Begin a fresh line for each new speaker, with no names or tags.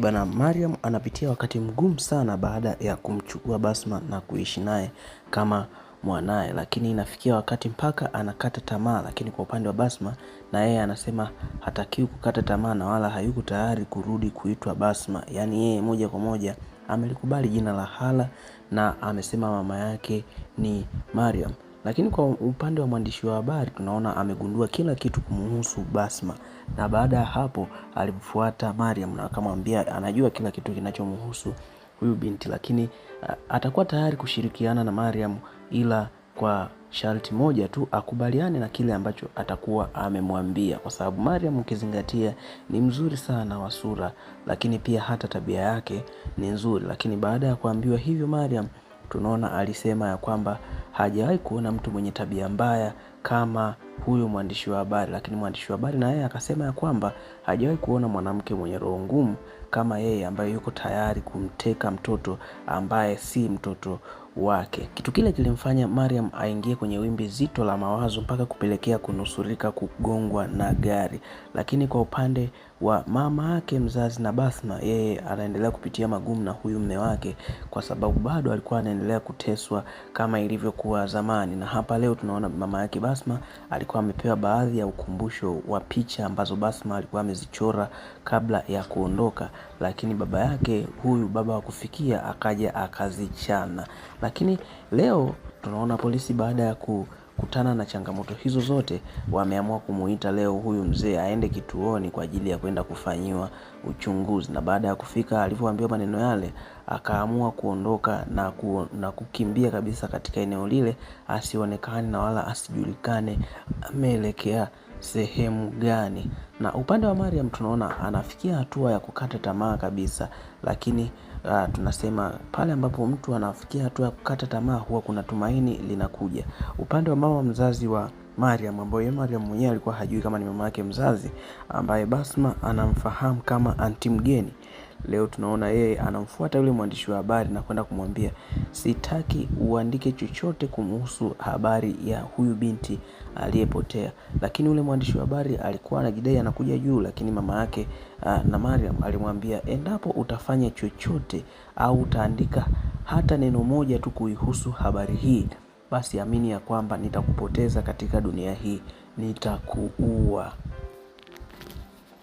Bana, Mariam anapitia wakati mgumu sana baada ya kumchukua Basma na kuishi naye kama mwanae, lakini inafikia wakati mpaka anakata tamaa. Lakini kwa upande wa Basma, na yeye anasema hatakiwi kukata tamaa na wala hayuko tayari kurudi kuitwa Basma. Yaani yeye moja kwa moja amelikubali jina la Hala na amesema mama yake ni Mariam. Lakini kwa upande wa mwandishi wa habari tunaona amegundua kila kitu kumuhusu Basma, na baada ya hapo alimfuata Mariam na akamwambia anajua kila kitu kinachomhusu huyu binti, lakini atakuwa tayari kushirikiana na Mariam, ila kwa sharti moja tu, akubaliane na kile ambacho atakuwa amemwambia, kwa sababu Mariam ukizingatia ni mzuri sana wa sura, lakini pia hata tabia yake ni nzuri. Lakini baada ya kuambiwa hivyo, Mariam tunaona alisema ya kwamba hajawahi kuona mtu mwenye tabia mbaya kama huyu mwandishi wa habari. Lakini mwandishi wa habari na yeye akasema ya kwamba hajawahi kuona mwanamke mwenye roho ngumu kama yeye, ambaye yuko tayari kumteka mtoto ambaye si mtoto wake. Kitu kile kilimfanya Mariam aingie kwenye wimbi zito la mawazo mpaka kupelekea kunusurika kugongwa na gari. Lakini kwa upande wa mama yake mzazi na Basma, yeye anaendelea kupitia magumu na huyu mume wake, kwa sababu bado alikuwa anaendelea kuteswa kama ilivyokuwa zamani. Na hapa leo tunaona mama yake Basma alikuwa amepewa baadhi ya ukumbusho wa picha ambazo Basma alikuwa amezichora kabla ya kuondoka, lakini baba yake, huyu baba wa kufikia, akaja akazichana. Lakini leo tunaona polisi baada ya kukutana na changamoto hizo zote wameamua kumuita leo huyu mzee aende kituoni kwa ajili ya kwenda kufanyiwa uchunguzi. Na baada ya kufika, alivyoambiwa maneno yale, akaamua kuondoka na kukimbia kabisa katika eneo lile, asionekane na wala asijulikane ameelekea sehemu gani. Na upande wa Mariam tunaona anafikia hatua ya kukata tamaa kabisa, lakini tunasema pale ambapo mtu anafikia hatua ya kukata tamaa huwa kuna tumaini linakuja. Upande wa mama mzazi wa Mariam, ambaye Mariam mwenyewe alikuwa hajui kama ni mama yake mzazi, ambaye Basma anamfahamu kama anti mgeni, leo tunaona yeye anamfuata yule mwandishi wa habari na kwenda kumwambia, sitaki uandike chochote kumhusu habari ya huyu binti aliyepotea. Lakini yule mwandishi wa habari alikuwa anajidai anakuja juu, lakini mama yake na Mariam alimwambia, endapo utafanya chochote au utaandika hata neno moja tu kuihusu habari hii, basi amini ya kwamba nitakupoteza katika dunia hii, nitakuua.